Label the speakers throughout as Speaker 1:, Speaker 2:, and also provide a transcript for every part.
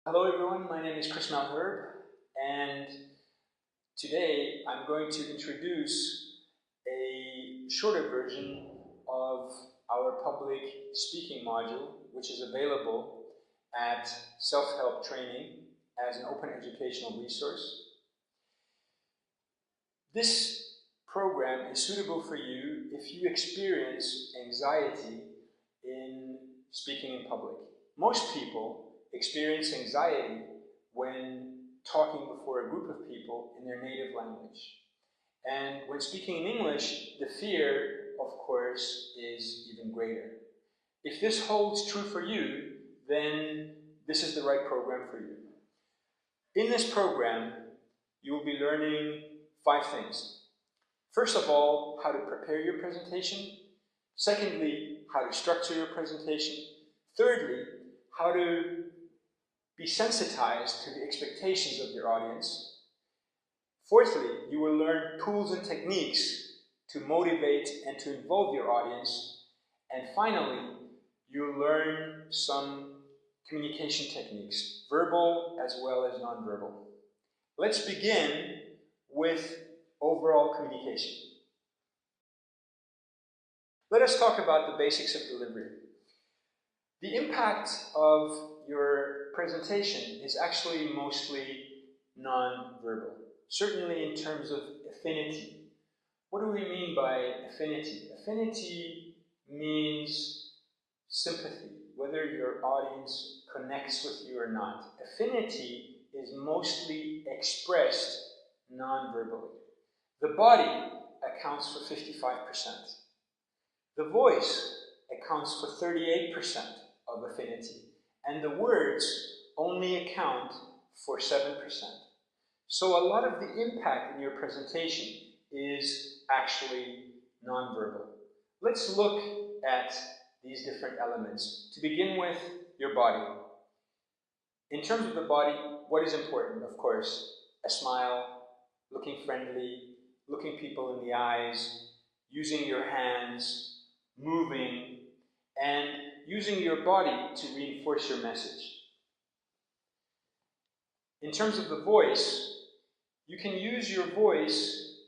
Speaker 1: Hello everyone, my name is Chris Malherb, and today I'm going to introduce a shorter version of our public speaking module, which is available at Self-Help Training as an open educational resource. This program is suitable for you if you experience anxiety in speaking in public. Most people experience anxiety when talking before a group of people in their native language. And when speaking in English, the fear, of course, is even greater. If this holds true for you, then this is the right program for you. In this program, you will be learning 5 things. First of all, how to prepare your presentation. Secondly, how to structure your presentation. Thirdly, how to be sensitized to the expectations of your audience. Fourthly, you will learn tools and techniques to motivate and to involve your audience. And finally, you'll learn some communication techniques, verbal as well as nonverbal. Let's begin with overall communication. Let us talk about the basics of delivery. The impact of your presentation is actually mostly non-verbal, certainly in terms of affinity. What do we mean by affinity? Affinity means sympathy, whether your audience connects with you or not. Affinity is mostly expressed non-verbally. The body accounts for 55%. The voice accounts for 38% of affinity, and the words only account for 7%. So a lot of the impact in your presentation is actually nonverbal. Let's look at these different elements. To begin with, your body. In terms of the body, what is important? Of course, a smile, looking friendly, looking people in the eyes, using your hands, moving, and using your body to reinforce your message. In terms of the voice, you can use your voice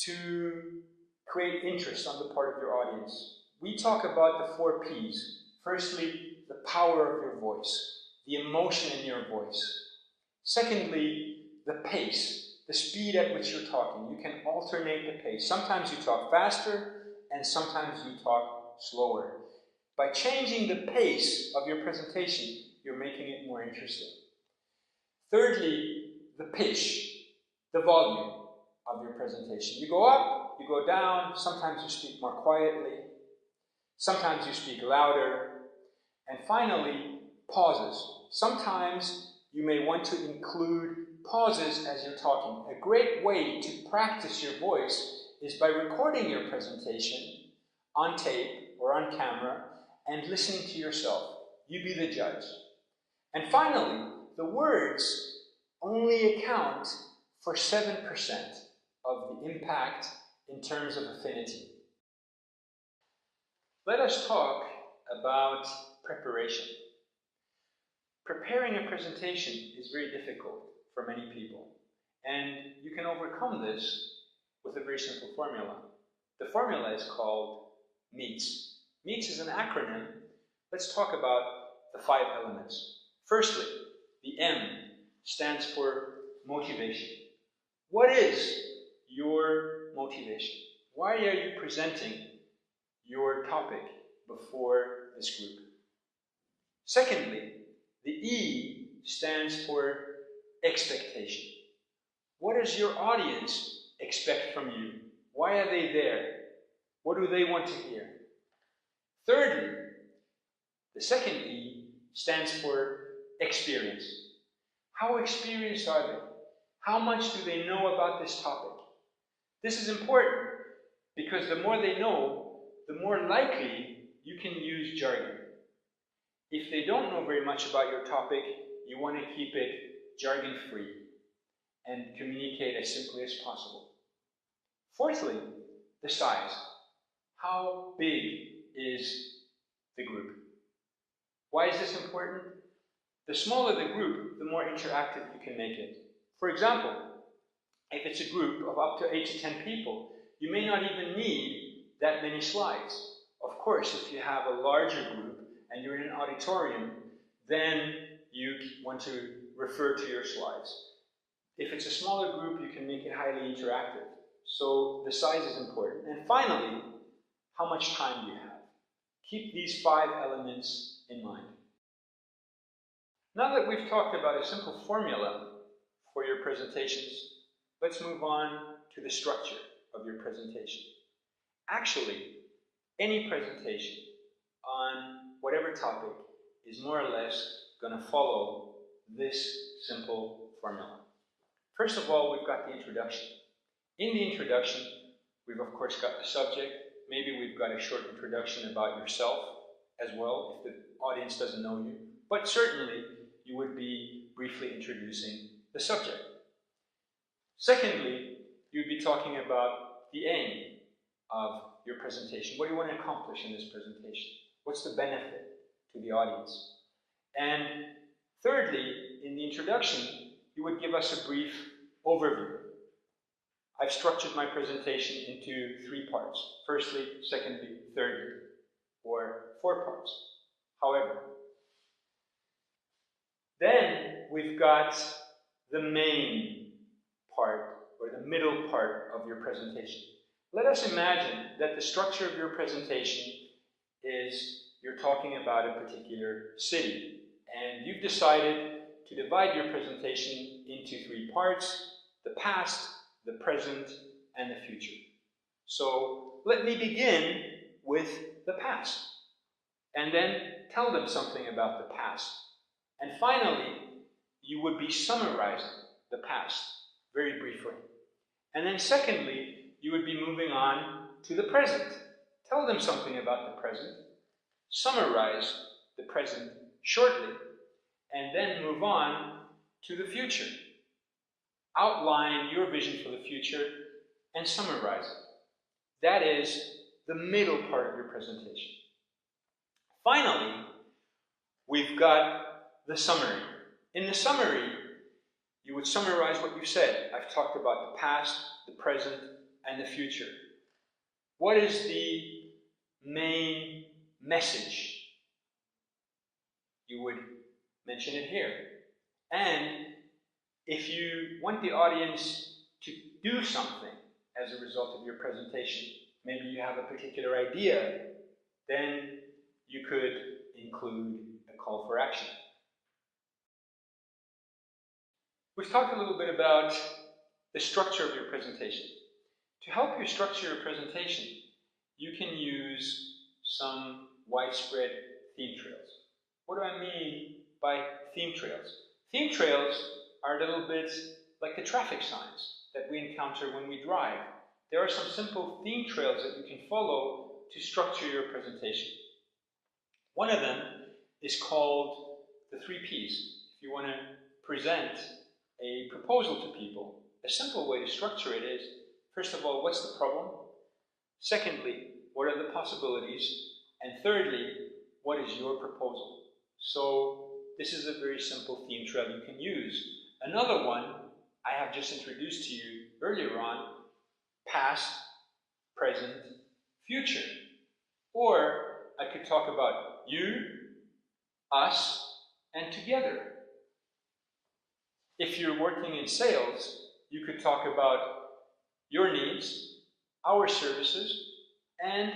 Speaker 1: to create interest on the part of your audience. We talk about the 4 P's. Firstly, the power of your voice, the emotion in your voice. Secondly, the pace, the speed at which you're talking. You can alternate the pace. Sometimes you talk faster, and sometimes you talk slower. By changing the pace of your presentation, you're making it more interesting. Thirdly, the pitch, the volume of your presentation. You go up, you go down, sometimes you speak more quietly, sometimes you speak louder, and finally, pauses. Sometimes you may want to include pauses as you're talking. A great way to practice your voice is by recording your presentation on tape or on camera and listening to yourself. You be the judge. And finally, the words only account for 7% of the impact in terms of affinity. Let us talk about preparation. Preparing a presentation is very difficult for many people, and you can overcome this with a very simple formula. The formula is called MEETS. MEETS is an acronym. Let's talk about the 5 elements. Firstly, the M stands for motivation. What is your motivation? Why are you presenting your topic before this group? Secondly, the E stands for expectation. What does your audience expect from you? Why are they there? What do they want to hear? Thirdly, the second E stands for experience. How experienced are they? How much do they know about this topic? This is important because the more they know, the more likely you can use jargon. If they don't know very much about your topic, you want to keep it jargon-free and communicate as simply as possible. Fourthly, the size. How big is the group? Why is this important? The smaller the group, the more interactive you can make it. For example, if it's a group of up to 8 to 10 people, you may not even need that many slides. Of course, if you have a larger group and you're in an auditorium, then you want to refer to your slides. If it's a smaller group, you can make it highly interactive. So the size is important. And finally, how much time do you have? Keep these 5 elements in mind. Now that we've talked about a simple formula for your presentations, let's move on to the structure of your presentation. Actually, any presentation on whatever topic is more or less going to follow this simple formula. First of all, we've got the introduction. In the introduction, we've of course got the subject. Maybe we've got a short introduction about yourself as well, if the audience doesn't know you. But certainly, you would be briefly introducing the subject. Secondly, you'd be talking about the aim of your presentation. What do you want to accomplish in this presentation? What's the benefit to the audience? And thirdly, in the introduction, you would give us a brief overview. I've structured my presentation into 3 parts. Firstly, secondly, thirdly, or 4 parts. However, then we've got the main part, or the middle part of your presentation. Let us imagine that the structure of your presentation is you're talking about a particular city, and you've decided to divide your presentation into 3 parts: the past, the present, and the future. So let me begin with the past, and then tell them something about the past. And finally, you would be summarizing the past very briefly. And then secondly, you would be moving on to the present. Tell them something about the present, summarize the present shortly, and then move on to the future. Outline your vision for the future and summarize it. That is the middle part of your presentation. Finally, we've got the summary. In the summary, you would summarize what you've said. I've talked about the past, the present, and the future. What is the main message? You would mention it here. And if you want the audience to do something as a result of your presentation, maybe you have a particular idea, then you could include a call for action. We've talked a little bit about the structure of your presentation. To help you structure your presentation, you can use some widespread theme trails. What do I mean by theme trails? Theme trails are a little bit like the traffic signs that we encounter when we drive. There are some simple theme trails that you can follow to structure your presentation. One of them is called the 3 Ps. If you want to present a proposal to people, a simple way to structure it is, first of all, what's the problem? Secondly, what are the possibilities? And thirdly, what is your proposal? So this is a very simple theme trail you can use. Another one I have just introduced to you earlier on: past, present, future. Or I could talk about you, us, and together. If you're working in sales, you could talk about your needs, our services, and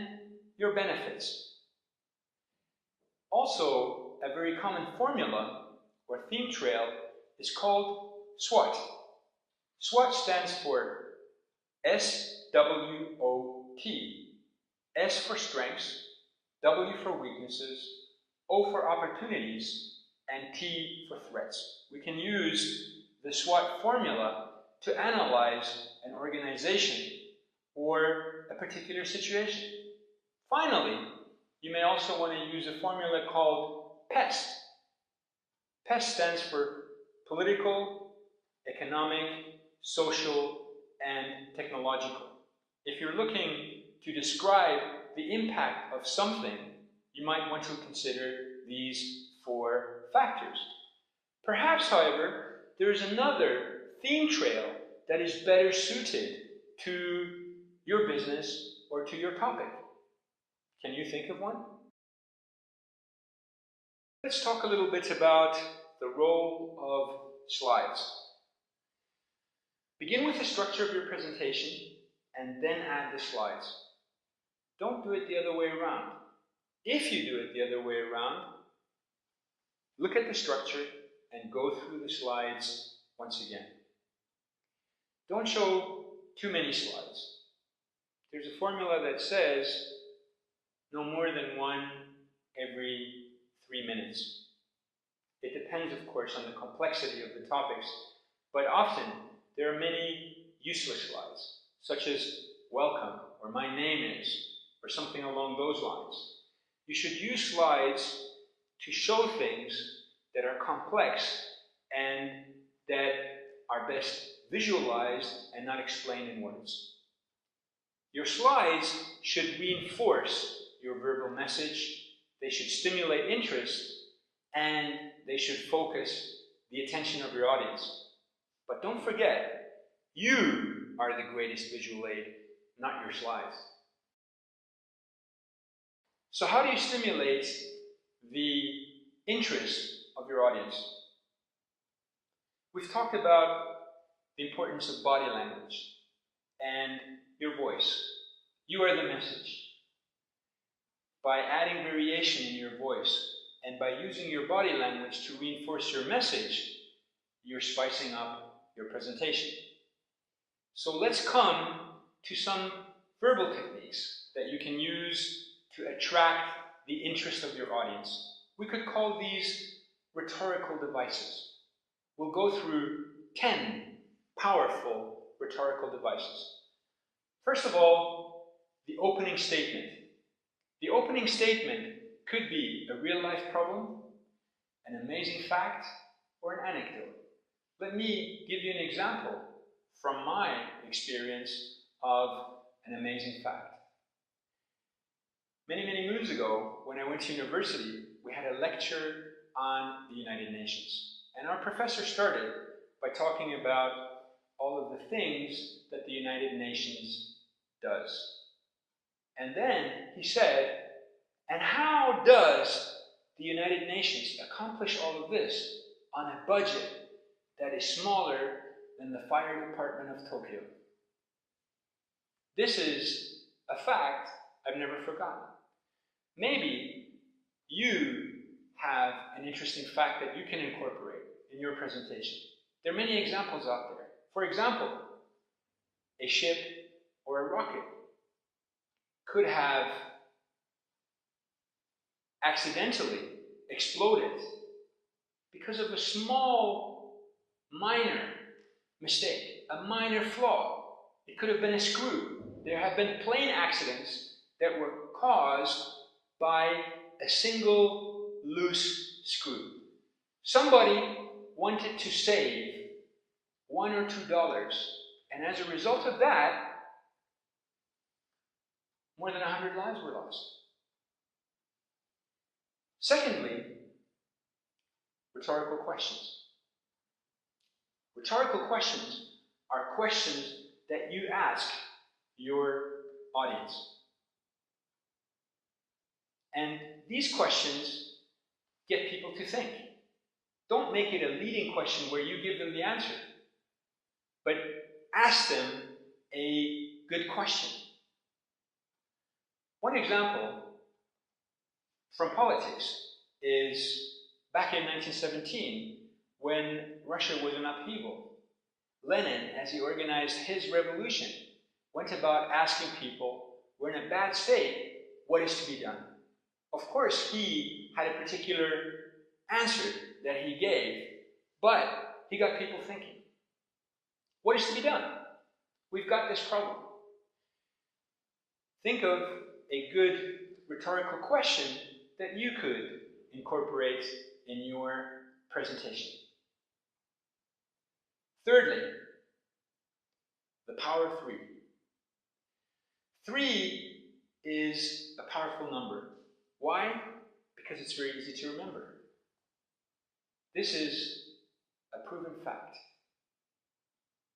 Speaker 1: your benefits. Also, a very common formula or theme trail is called SWOT. SWOT stands for SWOT. S for strengths, W for weaknesses, O for opportunities, and T for threats. We can use the SWOT formula to analyze an organization or a particular situation. Finally, you may also want to use a formula called PEST. PEST stands for political, economic, social, and technological. If you're looking to describe the impact of something, you might want to consider these 4 factors. Perhaps, however, there is another theme trail that is better suited to your business or to your topic. Can you think of one? Let's talk a little bit about the role of slides. Begin with the structure of your presentation and then add the slides. Don't do it the other way around. If you do it the other way around, look at the structure and go through the slides once again. Don't show too many slides. There's a formula that says no more than one every 3 minutes. It depends, of course, on the complexity of the topics, but often there are many useless slides, such as welcome, or my name is, or something along those lines. You should use slides to show things that are complex and that are best visualized and not explained in words. Your slides should reinforce your verbal message, they should stimulate interest, and they should focus the attention of your audience. But don't forget, you are the greatest visual aid, not your slides. So how do you stimulate the interest of your audience? We've talked about the importance of body language and your voice. You are the message. By adding variation in your voice and by using your body language to reinforce your message, you're spicing up your presentation. So let's come to some verbal techniques that you can use to attract the interest of your audience. We could call these rhetorical devices. We'll go through 10 powerful rhetorical devices. First of all, the opening statement. The opening statement could be a real-life problem, an amazing fact, or an anecdote. Let me give you an example from my experience of an amazing fact. Many, many moons ago, when I went to university, we had a lecture on the United Nations. And our professor started by talking about all of the things that the United Nations does. And then he said, and how does the United Nations accomplish all of this on a budget that is smaller than the fire department of Tokyo? This is a fact I've never forgotten. Maybe you have an interesting fact that you can incorporate in your presentation. There are many examples out there. For example, a ship or a rocket could have accidentally exploded because of a small, minor mistake, a minor flaw. It could have been a screw. There have been plane accidents that were caused by a single loose screw. Somebody wanted to save $1 or $2, and as a result of that, more than 100 lives were lost. Secondly, rhetorical questions. Rhetorical questions are questions that you ask your audience. And these questions get people to think. Don't make it a leading question where you give them the answer, but ask them a good question. One example from politics is back in 1917, when Russia was in upheaval. Lenin, as he organized his revolution, went about asking people, we're in a bad state, what is to be done? Of course, he had a particular answer that he gave, but he got people thinking. What is to be done? We've got this problem. Think of a good rhetorical question that you could incorporate in your presentation. Thirdly, the power of 3. 3 is a powerful number. Why? Because it's very easy to remember. This is a proven fact.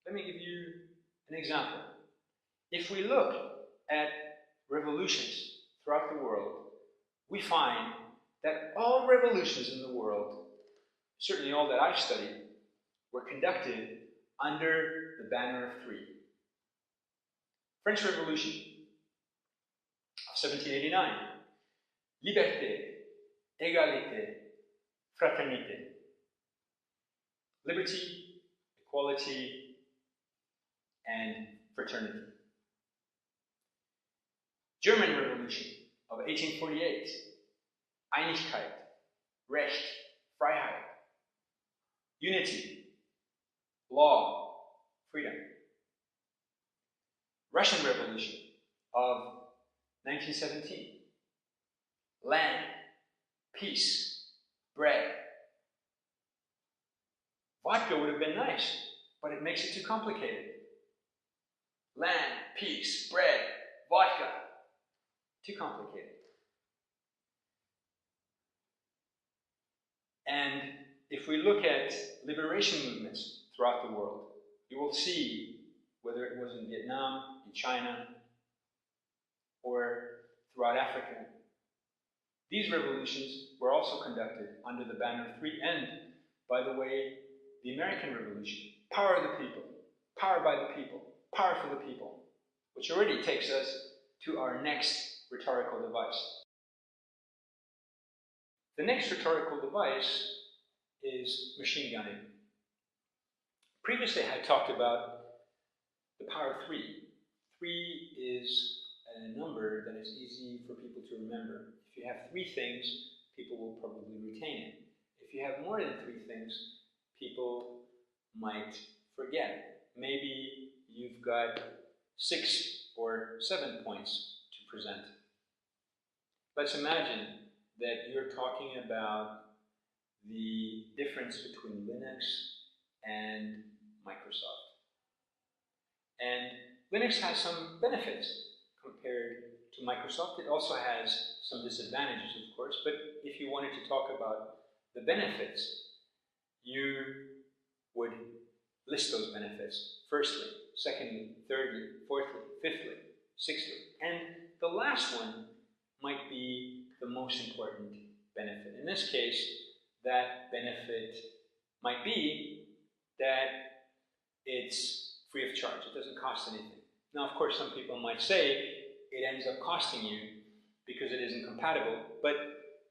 Speaker 1: Let me give you an example. If we look at revolutions throughout the world, we find that all revolutions in the world, certainly all that I've studied, were conducted under the banner of three. French Revolution of 1789. Liberté, égalité, fraternité. Liberty, equality, and fraternity. German Revolution of 1848. Einigkeit, Recht, Freiheit. Unity, law, freedom. Russian Revolution of 1917. Land, peace, bread. Vodka would have been nice, but it makes it too complicated. Land, peace, bread, vodka. Too complicated. And if we look at liberation movements throughout the world, you will see, whether it was in Vietnam, in China, or throughout Africa, these revolutions were also conducted under the banner of three. And, by the way, the American Revolution, power of the people, power by the people, power for the people, which already takes us to our next rhetorical device. The next rhetorical device is machine gunning. Previously, I had talked about the power of three. Three is a number that is easy for people to remember. If you have three things, people will probably retain it. If you have more than three things, people might forget. Maybe you've got 6 or 7 points to present. Let's imagine that you're talking about the difference between Linux and Microsoft. And Linux has some benefits compared to Microsoft. It also has some disadvantages, of course, but if you wanted to talk about the benefits, you would list those benefits. Firstly, secondly, thirdly, fourthly, fifthly, sixthly. And the last one might be the most important benefit. In this case, that benefit might be that it's free of charge. It doesn't cost anything. Now, of course, some people might say it ends up costing you because it isn't compatible, but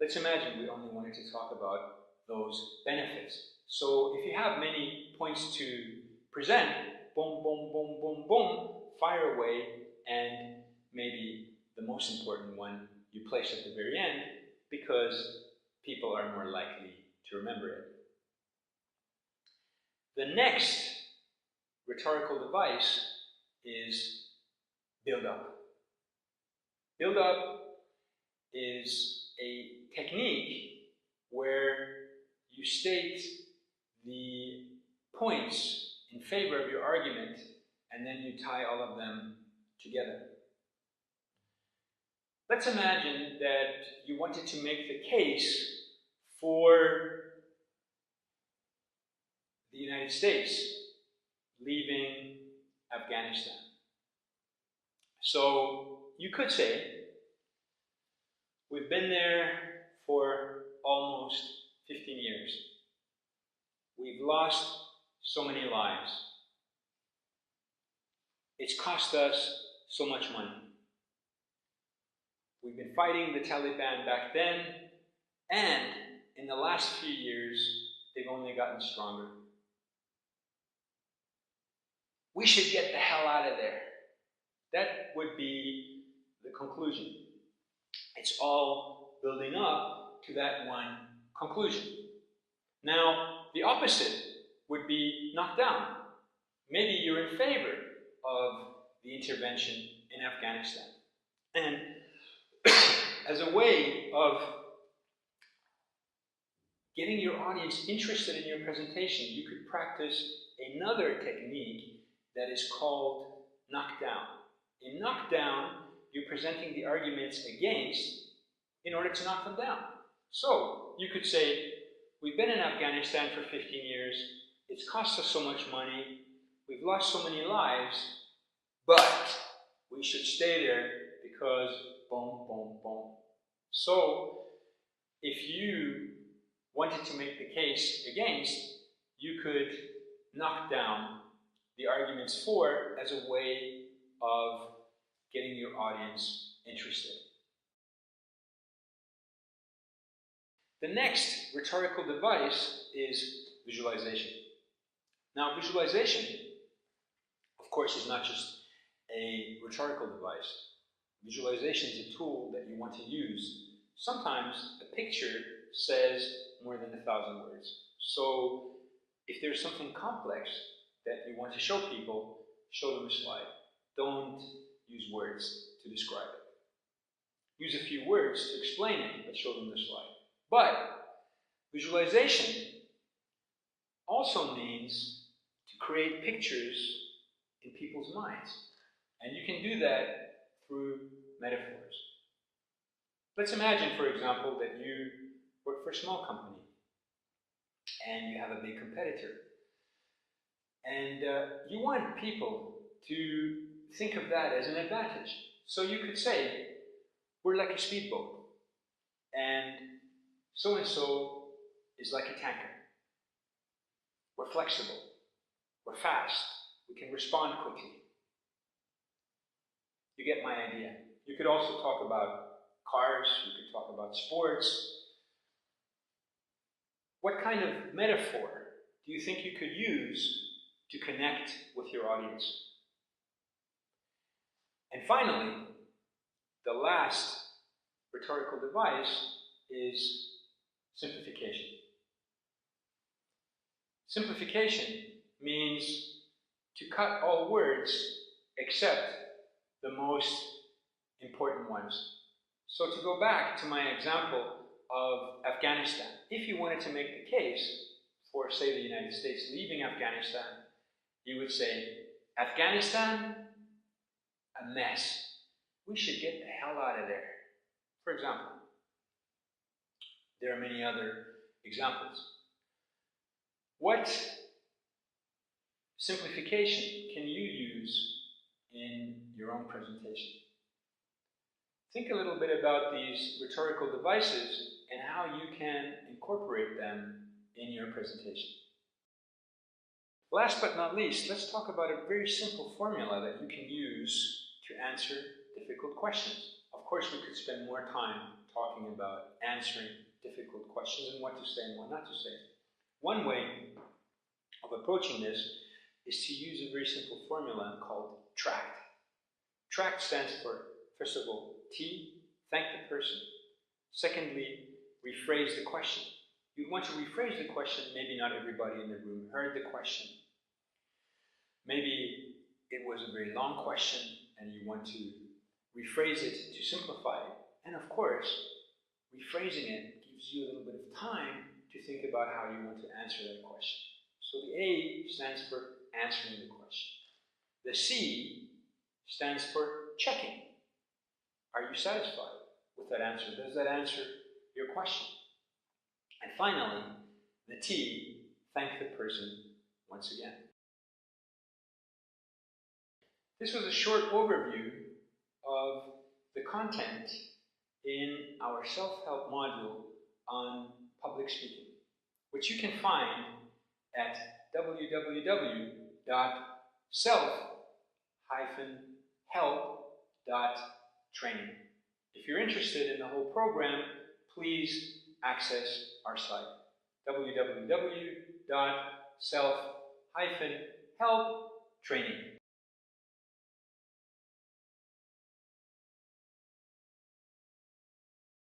Speaker 1: let's imagine we only wanted to talk about those benefits. So if you have many points to present, boom, boom, boom, boom, boom, fire away, and maybe the most important one you place at the very end because people are more likely to remember it. The next rhetorical device is build up. Build up is a technique where you state the points in favor of your argument and then you tie all of them together. Let's imagine that you wanted to make the case for the United States leaving Afghanistan. So you could say, we've been there for almost 15 years. We've lost so many lives. It's cost us so much money. We've been fighting the Taliban back then, and in the last few years, they've only gotten stronger. We should get the hell out of there. That would be the conclusion. It's all building up to that one conclusion. Now, the opposite would be knocked down. Maybe you're in favor of the intervention in Afghanistan. And as a way of getting your audience interested in your presentation, you could practice another technique that is called knockdown. In knockdown, you're presenting the arguments against in order to knock them down. So, you could say, we've been in Afghanistan for 15 years, it's cost us so much money, we've lost so many lives, but we should stay there because boom, boom, boom. So, if you wanted to make the case against, you could knock down the arguments for as a way of getting your audience interested. The next rhetorical device is visualization. Now, visualization, of course, is not just a rhetorical device. Visualization is a tool that you want to use. Sometimes a picture says more than 1,000 words. So if there's something complex that you want to show people, show them a slide. Don't use words to describe it. Use a few words to explain it, but show them the slide. But visualization also means to create pictures in people's minds. And you can do that through metaphors. Let's imagine, for example, that you work for a small company and you have a big competitor. And you want people to think of that as an advantage. So you could say, we're like a speedboat, and so is like a tanker. We're flexible, we're fast, we can respond quickly. You get my idea. You could also talk about cars, you could talk about sports. What kind of metaphor do you think you could use to connect with your audience? And finally, the last rhetorical device is simplification. Simplification means to cut all words except the most important ones. So to go back to my example of Afghanistan, if you wanted to make the case for, say, the United States leaving Afghanistan, you would say, Afghanistan, a mess. We should get the hell out of there. For example. There are many other examples. What simplification can you use in your own presentation? Think a little bit about these rhetorical devices and how you can incorporate them in your presentation. Last but not least, let's talk about a very simple formula that you can use to answer difficult questions. Of course, we could spend more time talking about answering difficult questions and what to say and what not to say. One way of approaching this is to use a very simple formula called TRACT. TRACT stands for, first of all, T, thank the person. Secondly, rephrase the question. You'd want to rephrase the question, maybe not everybody in the room heard the question. Maybe it was a very long question and you want to rephrase it to simplify it. And of course, rephrasing it gives you a little bit of time to think about how you want to answer that question. So the A stands for answering the question. The C stands for checking. Are you satisfied with that answer? Does that answer your question? And finally, the T, thank the person once again. This was a short overview of the content in our self-help module on public speaking, which you can find at www.self-help.training. If you're interested in the whole program, please access our site, www.self-help.training.